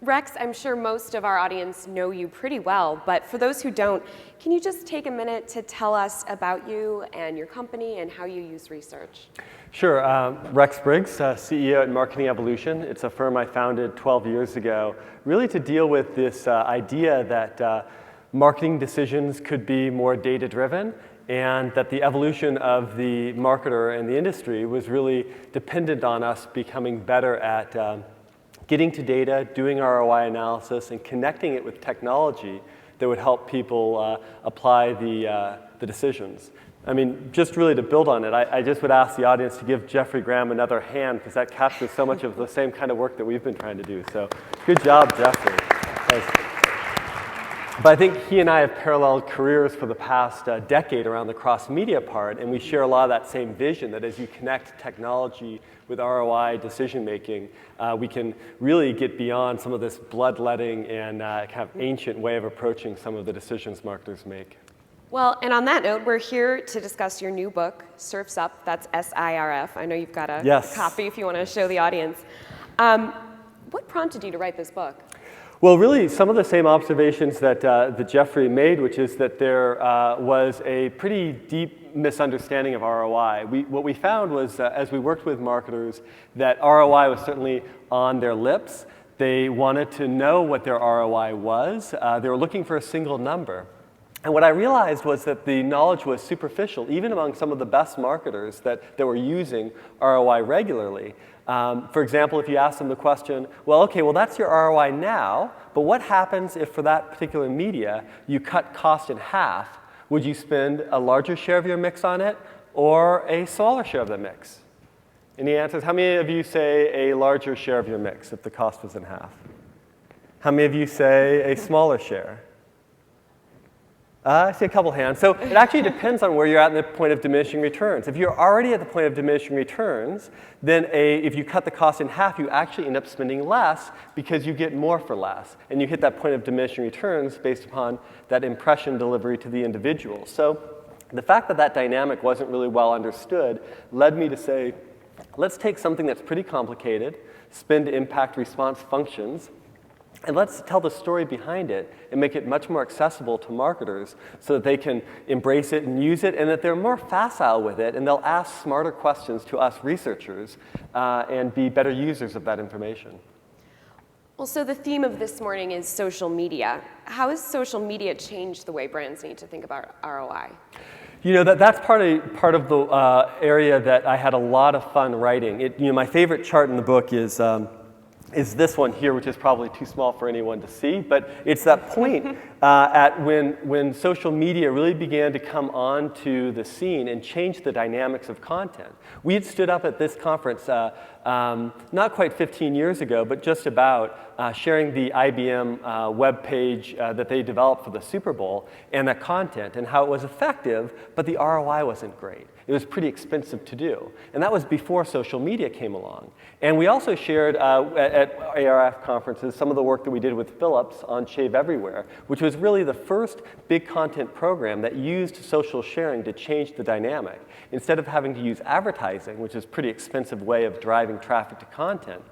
Rex, I'm sure most of our audience know you pretty well, but for those who don't, can you just take a minute to tell us about you and your company and how you use research? Sure. Rex Briggs, CEO at Marketing Evolution. It's a firm I founded 12 years ago, really to deal with this idea that marketing decisions could be more data-driven, and that the evolution of the marketer and the industry was really dependent on us becoming better at getting to data, doing ROI analysis, and connecting it with technology that would help people apply the decisions. I mean, just really to build on it, I just would ask the audience to give Jeffrey Graham another hand, because that captures so much of the same kind of work that we've been trying to do. So good job, Jeffrey. But I think he and I have paralleled careers for the past decade around the cross-media part, and we share a lot of that same vision that as you connect technology with ROI decision-making, we can really get beyond some of this bloodletting and kind of ancient way of approaching some of the decisions marketers make. Well, and on that note, we're here to discuss your new book, Surf's Up. That's SIRF. I know you've got a copy if you want to show the audience. What prompted you to write this book? Well, really, some of the same observations that Jeffrey made, which is that there was a pretty deep misunderstanding of ROI. What we found was, as we worked with marketers, that ROI was certainly on their lips. They wanted to know what their ROI was. They were looking for a single number. And what I realized was that the knowledge was superficial, even among some of the best marketers that were using ROI regularly. For example, if you ask them the question, well, okay, well, that's your ROI now, but what happens if for that particular media you cut cost in half? Would you spend a larger share of your mix on it or a smaller share of the mix? Any answers? How many of you say a larger share of your mix if the cost was in half? How many of you say a smaller share? I see a couple hands. So it actually depends on where you're at in the point of diminishing returns. If you're already at the point of diminishing returns, then if you cut the cost in half, you actually end up spending less because you get more for less. And you hit that point of diminishing returns based upon that impression delivery to the individual. So the fact that that dynamic wasn't really well understood led me to say, let's take something that's pretty complicated, spend impact response functions, and let's tell the story behind it and make it much more accessible to marketers so that they can embrace it and use it, and that they're more facile with it, and they'll ask smarter questions to us researchers and be better users of that information. Well, so the theme of this morning is social media. How has social media changed the way brands need to think about ROI? You know, that's part of the area that I had a lot of fun writing. My favorite chart in the book is this one here, which is probably too small for anyone to see, but it's that point at when social media really began to come onto the scene and change the dynamics of content. We had stood up at this conference not quite 15 years ago, but just about, sharing the IBM web page that they developed for the Super Bowl and that content and how it was effective, but the ROI wasn't great. It was pretty expensive to do. And that was before social media came along. And we also shared at ARF conferences some of the work that we did with Philips on Shave Everywhere, which was really the first big content program that used social sharing to change the dynamic. Instead of having to use advertising, which is a pretty expensive way of driving traffic to content,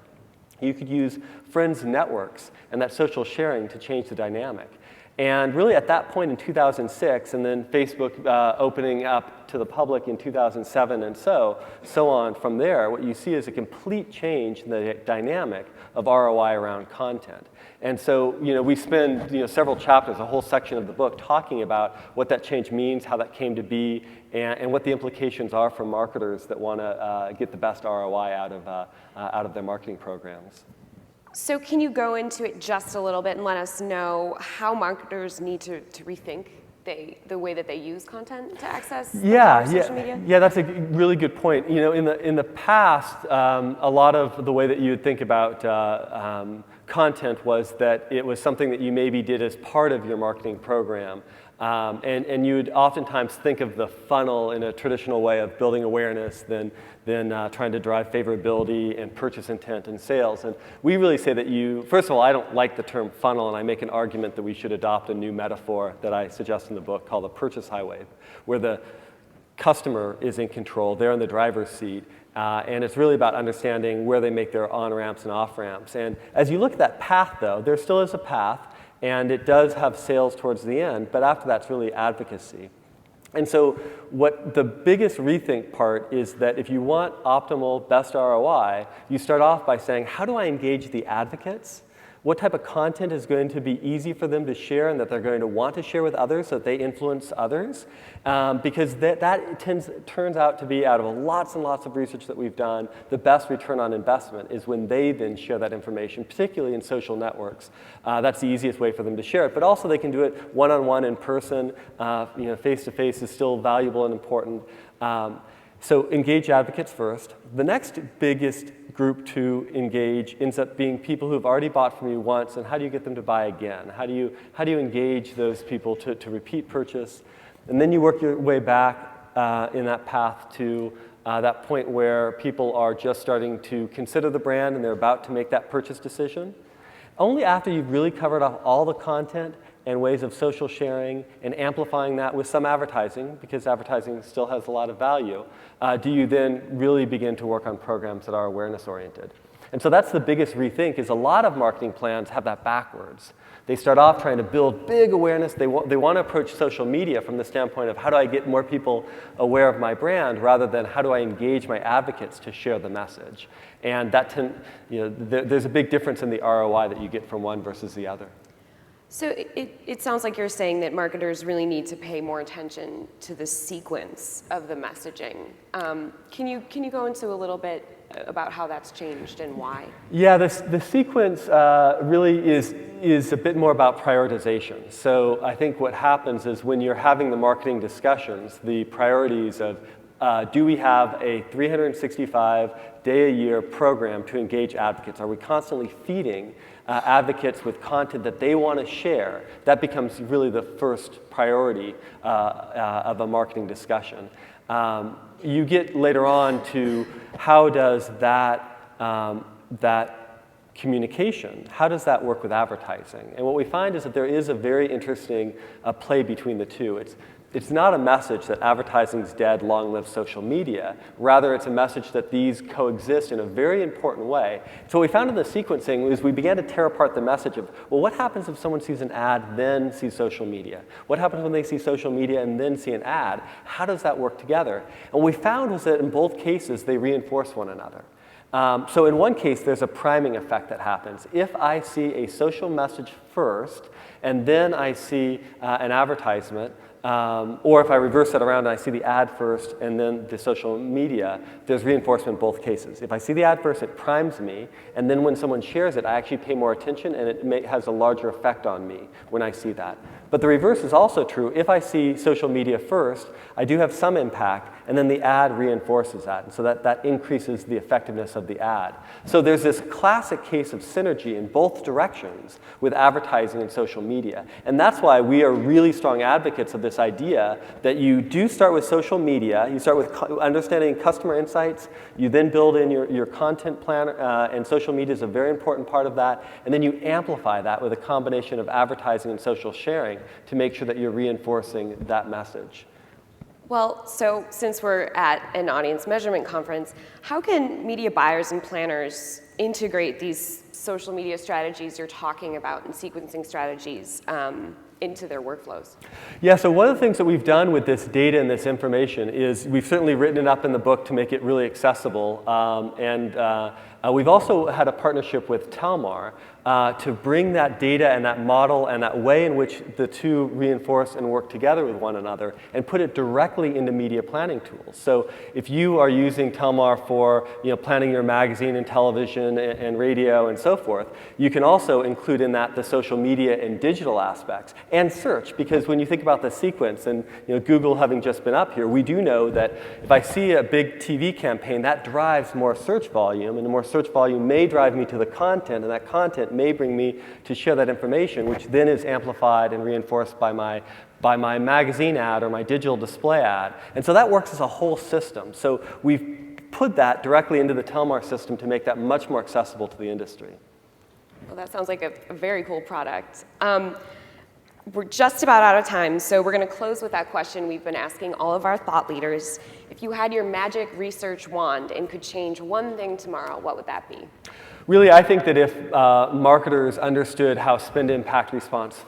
you could use friends and networks and that social sharing to change the dynamic. And really at that point in 2006, and then Facebook opening up to the public in 2007 and so on from there, what you see is a complete change in the dynamic of ROI around content. And so, we spend several chapters, a whole section of the book, talking about what that change means, how that came to be, and what the implications are for marketers that want to get the best ROI out of their marketing programs. So can you go into it just a little bit and let us know how marketers need to rethink the way that they use content to access social media? Yeah, that's a really good point. In the past, a lot of the way that you would think about content was that it was something that you maybe did as part of your marketing program. And you would oftentimes think of the funnel in a traditional way of building awareness, then trying to drive favorability and purchase intent and sales. And we really say that first of all, I don't like the term funnel, and I make an argument that we should adopt a new metaphor that I suggest in the book called the purchase highway, where the customer is in control. They're in the driver's seat. And it's really about understanding where they make their on-ramps and off-ramps. And as you look at that path, though, there still is a path, and it does have sales towards the end, but after that's really advocacy. And so what the biggest rethink part is that if you want optimal, best ROI, you start off by saying, how do I engage the advocates? What type of content is going to be easy for them to share and that they're going to want to share with others so that they influence others? Because that turns out to be, out of lots and lots of research that we've done, the best return on investment is when they then share that information, particularly in social networks. That's the easiest way for them to share it. But also they can do it one-on-one in person. Face-to-face is still valuable and important. So engage advocates first. The next biggest group to engage ends up being people who've already bought from you once, and how do you get them to buy again? How do you engage those people to repeat purchase? And then you work your way back in that path to that point where people are just starting to consider the brand and they're about to make that purchase decision. Only after you've really covered off all the content and ways of social sharing and amplifying that with some advertising, because advertising still has a lot of value, do you then really begin to work on programs that are awareness-oriented. And so that's the biggest rethink, is a lot of marketing plans have that backwards. They start off trying to build big awareness. They want to approach social media from the standpoint of how do I get more people aware of my brand, rather than how do I engage my advocates to share the message. And that there's a big difference in the ROI that you get from one versus the other. So it sounds like you're saying that marketers really need to pay more attention to the sequence of the messaging. Can you go into a little bit about how that's changed and why? Yeah, the sequence really is a bit more about prioritization. So I think what happens is when you're having the marketing discussions, the priorities of do we have a 365-day-a-year program to engage advocates? Are we constantly feeding advocates with content that they want to share? That becomes really the first priority of a marketing discussion. You get later on to how does that communication, how does that work with advertising? And what we find is that there is a very interesting play between the two. It's not a message that advertising's dead, long live social media. Rather, it's a message that these coexist in a very important way. So what we found in the sequencing is we began to tear apart the message of, well, what happens if someone sees an ad, then sees social media? What happens when they see social media and then see an ad? How does that work together? And what we found was that in both cases, they reinforce one another. So in one case, there's a priming effect that happens. If I see a social message first, and then I see an advertisement, or if I reverse that around and I see the ad first and then the social media, there's reinforcement in both cases. If I see the ad first, it primes me, and then when someone shares it, I actually pay more attention, and it has a larger effect on me when I see that. But the reverse is also true. If I see social media first, I do have some impact, and then the ad reinforces that. And so that increases the effectiveness of the ad. So there's this classic case of synergy in both directions with advertising and social media. And that's why we are really strong advocates of this idea that you do start with social media. You start with understanding customer insights. You then build in your content plan, and social media is a very important part of that. And then you amplify that with a combination of advertising and social sharing to make sure that you're reinforcing that message. Well, so since we're at an audience measurement conference, how can media buyers and planners integrate these social media strategies you're talking about and sequencing strategies into their workflows? Yeah, so one of the things that we've done with this data and this information is we've certainly written it up in the book to make it really accessible. We've also had a partnership with Talmar to bring that data and that model and that way in which the two reinforce and work together with one another and put it directly into media planning tools. So if you are using Talmar for planning your magazine and television and radio and so forth, you can also include in that the social media and digital aspects and search, because when you think about the sequence, and Google having just been up here, we do know that if I see a big TV campaign, that drives more search volume, and the more search volume may drive me to the content, and that content may bring me to share that information, which then is amplified and reinforced by my magazine ad or my digital display ad. And so that works as a whole system. So we've put that directly into the Telmar system to make that much more accessible to the industry. Well, that sounds like a very cool product. We're just about out of time, so we're going to close with that question we've been asking all of our thought leaders. If you had your magic research wand and could change one thing tomorrow, what would that be? Really, I think that if marketers understood how spend impact response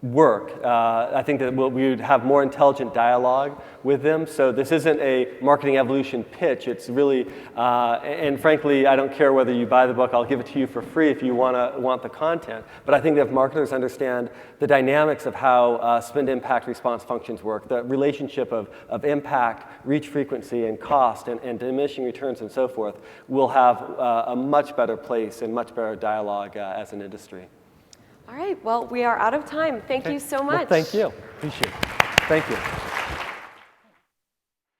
work, I think that we would have more intelligent dialogue with them. So this isn't a marketing evolution pitch. It's really, and frankly, I don't care whether you buy the book. I'll give it to you for free if you want the content. But I think that if marketers understand the dynamics of how spend impact response functions work, the relationship of impact, reach frequency, and cost, and diminishing returns and so forth, we'll have a much better place and much better dialogue as an industry. All right, well, we are out of time. Thank you so much. Well, thank you. Appreciate it. Thank you.